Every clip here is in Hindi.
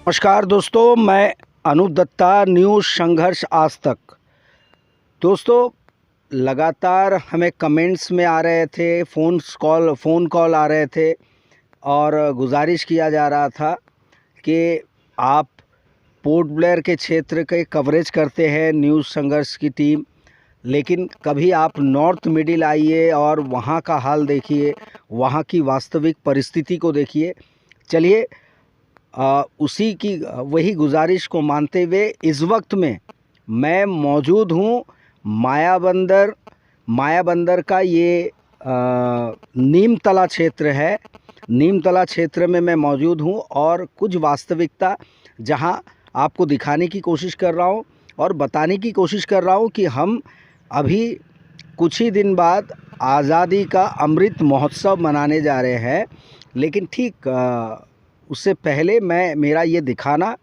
नमस्कार दोस्तों, मैं अनूप दत्ता, न्यूज़ संघर्ष आज तक। दोस्तों, लगातार हमें कमेंट्स में आ रहे थे, फ़ोन कॉल आ रहे थे और गुजारिश किया जा रहा था कि आप पोर्ट ब्लेयर के क्षेत्र के कवरेज करते हैं न्यूज़ संघर्ष की टीम, लेकिन कभी आप नॉर्थ मिडिल आइए और वहाँ का हाल देखिए, वहाँ की वास्तविक परिस्थिति को देखिए। चलिए उसी की वही गुजारिश को मानते हुए इस वक्त में मैं मौजूद हूँ मायाबंदर का ये नीमतला क्षेत्र है। नीमतला क्षेत्र में मैं मौजूद हूँ और कुछ वास्तविकता जहाँ आपको दिखाने की कोशिश कर रहा हूँ और बताने की कोशिश कर रहा हूँ कि हम अभी कुछ ही दिन बाद आज़ादी का अमृत महोत्सव मनाने जा रहे हैं। लेकिन ठीक उससे पहले मेरा ये दिखाना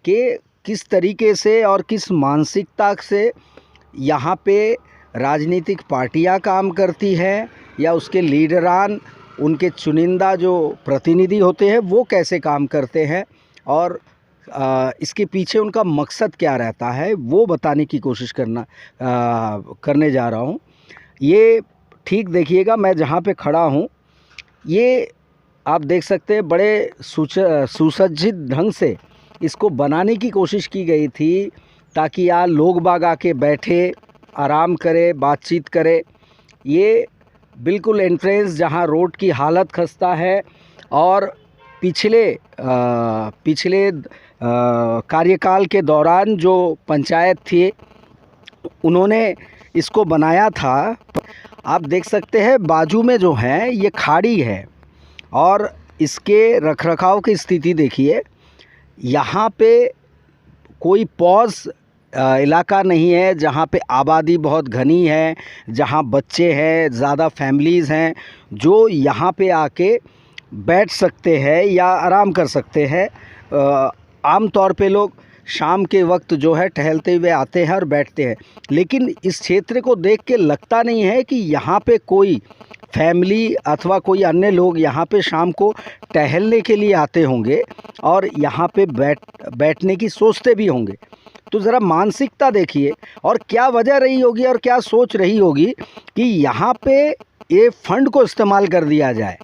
कि किस तरीके से और किस मानसिकता से यहाँ पे राजनीतिक पार्टियाँ काम करती हैं या उसके लीडरान, उनके चुनिंदा जो प्रतिनिधि होते हैं वो कैसे काम करते हैं और इसके पीछे उनका मकसद क्या रहता है वो बताने की कोशिश करने जा रहा हूँ। ये ठीक देखिएगा, मैं जहाँ पे खड़ा हूँ ये आप देख सकते हैं बड़े सुसज्जित ढंग से इसको बनाने की कोशिश की गई थी ताकि यहाँ लोग बाग आके बैठे, आराम करे, बातचीत करे। ये बिल्कुल एंट्रेंस जहाँ रोड की हालत खस्ता है और पिछले कार्यकाल के दौरान जो पंचायत थी उन्होंने इसको बनाया था। आप देख सकते हैं बाजू में जो है ये खाड़ी है और इसके रखरखाव की स्थिति देखिए। यहाँ पे कोई पॉज इलाका नहीं है जहाँ पे आबादी बहुत घनी है, जहाँ बच्चे हैं, ज़्यादा फैमिलीज़ हैं जो यहाँ पे आके बैठ सकते हैं या आराम कर सकते हैं। आम तौर पे लोग शाम के वक्त जो है टहलते हुए आते हैं और बैठते हैं, लेकिन इस क्षेत्र को देख के लगता नहीं है कि यहाँ पे कोई फैमिली अथवा कोई अन्य लोग यहाँ पे शाम को टहलने के लिए आते होंगे और यहाँ पे बैठने की सोचते भी होंगे। तो ज़रा मानसिकता देखिए और क्या वजह रही होगी और क्या सोच रही होगी कि यहाँ पे ये फंड को इस्तेमाल कर दिया जाए।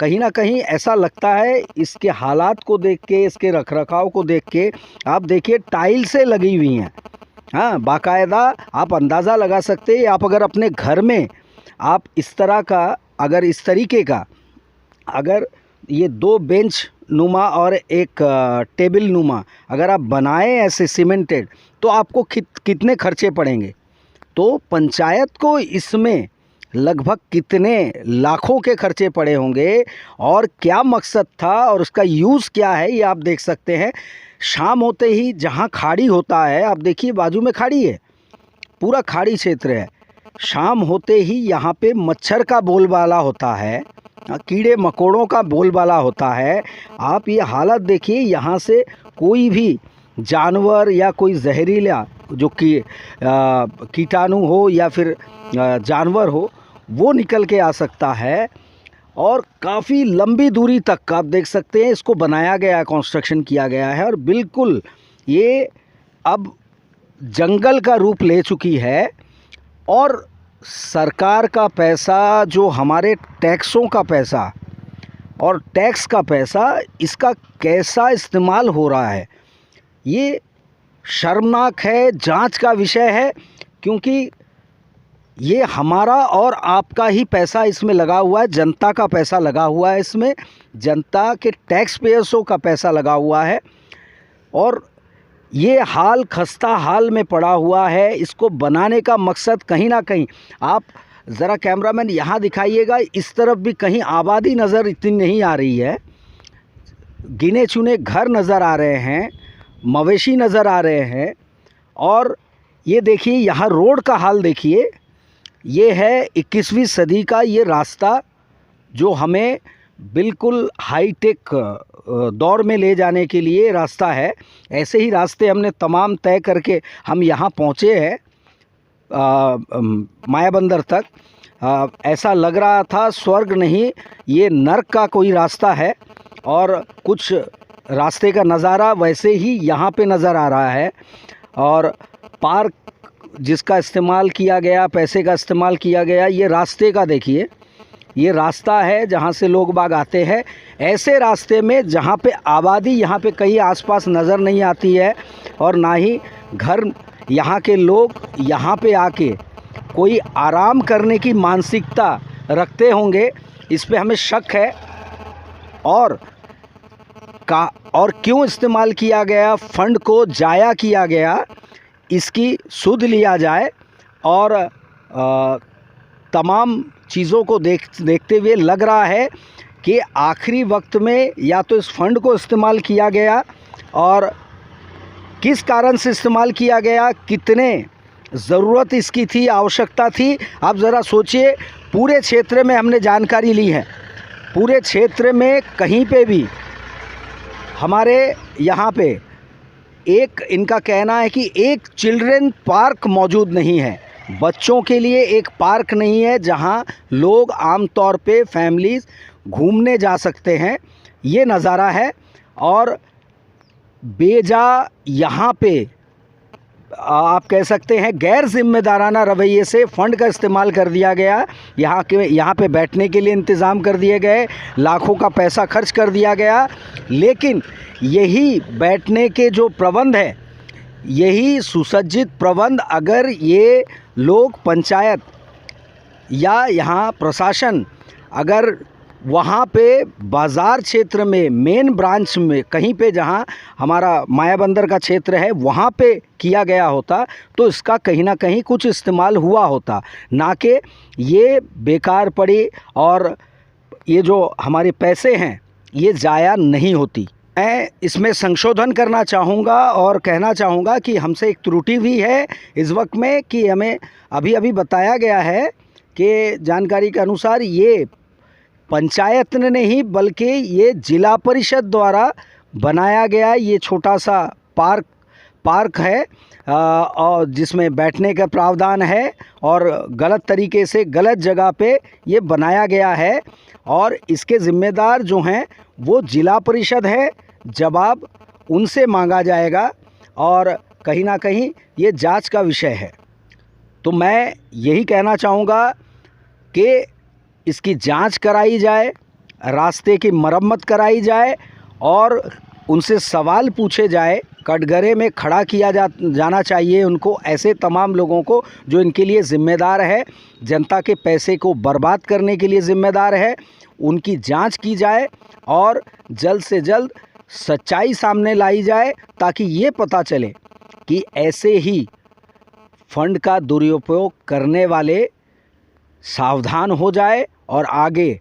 कहीं ना कहीं ऐसा लगता है इसके हालात को देख के, इसके रखरखाव को देख के। आप देखिए टाइल से लगी हुई हैं, हाँ, बाकायदा आप अंदाज़ा लगा सकते हैं। आप अगर अपने घर में आप इस तरीके का अगर ये 2 बेंच नुमा और एक टेबल नुमा अगर आप बनाएं ऐसे सीमेंटेड, तो आपको कितने खर्चे पड़ेंगे। तो पंचायत को इसमें लगभग कितने लाखों के खर्चे पड़े होंगे और क्या मकसद था और उसका यूज़ क्या है ये आप देख सकते हैं। शाम होते ही जहाँ खाड़ी होता है, आप देखिए बाजू में खाड़ी है, पूरा खाड़ी क्षेत्र है। शाम होते ही यहाँ पे मच्छर का बोलबाला होता है, कीड़े मकोड़ों का बोलबाला होता है। आप ये हालत देखिए, यहाँ से कोई भी जानवर या कोई जहरीला जो कीटाणु हो या फिर जानवर हो वो निकल के आ सकता है। और काफ़ी लंबी दूरी तक आप देख सकते हैं इसको बनाया गया, कंस्ट्रक्शन किया गया है और बिल्कुल ये अब जंगल का रूप ले चुकी है। और सरकार का पैसा, जो हमारे टैक्सों का पैसा और टैक्स का पैसा, इसका कैसा इस्तेमाल हो रहा है ये शर्मनाक है, जांच का विषय है। क्योंकि ये हमारा और आपका ही पैसा इसमें लगा हुआ है, जनता का पैसा लगा हुआ है, इसमें जनता के टैक्स पेयर्सों का पैसा लगा हुआ है और ये हाल खस्ता हाल में पड़ा हुआ है। इसको बनाने का मकसद कहीं ना कहीं, आप ज़रा कैमरामैन यहाँ दिखाइएगा, इस तरफ भी कहीं आबादी नज़र इतनी नहीं आ रही है, गिने चुने घर नज़र आ रहे हैं, मवेशी नज़र आ रहे हैं। और ये देखिए यहाँ रोड का हाल देखिए, ये है 21वीं सदी का ये रास्ता जो हमें बिल्कुल हाईटेक दौर में ले जाने के लिए रास्ता है। ऐसे ही रास्ते हमने तमाम तय करके हम यहाँ पहुँचे हैं मायाबंदर तक। ऐसा लग रहा था स्वर्ग नहीं, ये नर्क का कोई रास्ता है। और कुछ रास्ते का नज़ारा वैसे ही यहाँ पे नज़र आ रहा है। और पार्क जिसका इस्तेमाल किया गया, पैसे का इस्तेमाल किया गया, ये रास्ते का देखिए, ये रास्ता है जहाँ से लोग बाग आते हैं। ऐसे रास्ते में जहाँ पे आबादी यहाँ पे कहीं आसपास नज़र नहीं आती है और ना ही घर, यहाँ के लोग यहाँ पे आके कोई आराम करने की मानसिकता रखते होंगे, इस पे हमें शक है। और क्यों इस्तेमाल किया गया, फंड को जाया किया गया, इसकी सुध लिया जाए। और तमाम चीज़ों को देखते हुए लग रहा है कि आखिरी वक्त में या तो इस फंड को इस्तेमाल किया गया, और किस कारण से इस्तेमाल किया गया, कितने ज़रूरत इसकी थी, आवश्यकता थी। आप ज़रा सोचिए, पूरे क्षेत्र में हमने जानकारी ली है, पूरे क्षेत्र में कहीं पे भी हमारे यहाँ पे एक, इनका कहना है कि एक चिल्ड्रन पार्क मौजूद नहीं है, बच्चों के लिए एक पार्क नहीं है जहाँ लोग आमतौर पे फैमिलीज़ घूमने जा सकते हैं। ये नज़ारा है। और बेजा यहाँ पे आप कह सकते हैं गैर जिम्मेदाराना रवैये से फ़ंड का इस्तेमाल कर दिया गया। यहाँ पे बैठने के लिए इंतज़ाम कर दिए गए, लाखों का पैसा खर्च कर दिया गया, लेकिन यही बैठने के जो प्रबंध है, यही सुसज्जित प्रबंध अगर ये लोग पंचायत या यहाँ प्रशासन अगर वहाँ पे बाज़ार क्षेत्र में, मेन ब्रांच में कहीं पे जहाँ हमारा मायाबंदर का क्षेत्र है वहाँ पे किया गया होता, तो इसका कहीं ना कहीं कुछ इस्तेमाल हुआ होता, ना कि ये बेकार पड़ी और ये जो हमारे पैसे हैं ये ज़ाया नहीं होती। मैं इसमें संशोधन करना चाहूँगा और कहना चाहूँगा कि हमसे एक त्रुटि भी है इस वक्त में कि हमें अभी बताया गया है कि जानकारी के अनुसार ये पंचायत ने नहीं बल्कि ये जिला परिषद द्वारा बनाया गया ये छोटा सा पार्क है, और जिसमें बैठने का प्रावधान है और गलत तरीके से गलत जगह पे ये बनाया गया है। और इसके ज़िम्मेदार जो हैं वो जिला परिषद है, जवाब उनसे मांगा जाएगा और कहीं ना कहीं ये जांच का विषय है। तो मैं यही कहना चाहूँगा कि इसकी जांच कराई जाए, रास्ते की मरम्मत कराई जाए और उनसे सवाल पूछे जाए, कटघरे में खड़ा किया जाना चाहिए उनको, ऐसे तमाम लोगों को जो इनके लिए ज़िम्मेदार है, जनता के पैसे को बर्बाद करने के लिए ज़िम्मेदार है। उनकी जांच की जाए और जल्द से जल्द सच्चाई सामने लाई जाए, ताकि ये पता चले कि ऐसे ही फंड का दुरुपयोग करने वाले सावधान हो जाए और आगे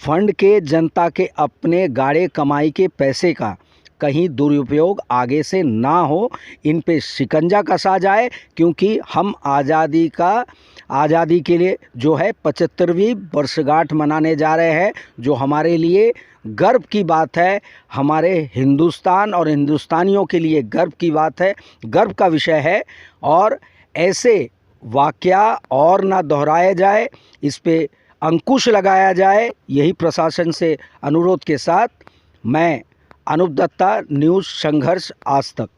फंड के, जनता के अपने गाड़े कमाई के पैसे का कहीं दुरुपयोग आगे से ना हो, इन पे शिकंजा कसा जाए। क्योंकि हम आज़ादी के लिए जो है 75वीं वर्षगांठ मनाने जा रहे हैं, जो हमारे लिए गर्व की बात है, हमारे हिंदुस्तान और हिंदुस्तानियों के लिए गर्व की बात है, गर्व का विषय है। और ऐसे वाकया और ना दोहराया जाए, इस पे अंकुश लगाया जाए, यही प्रशासन से अनुरोध के साथ मैं अनूप दत्ता, न्यूज़ संघर्ष आज तक।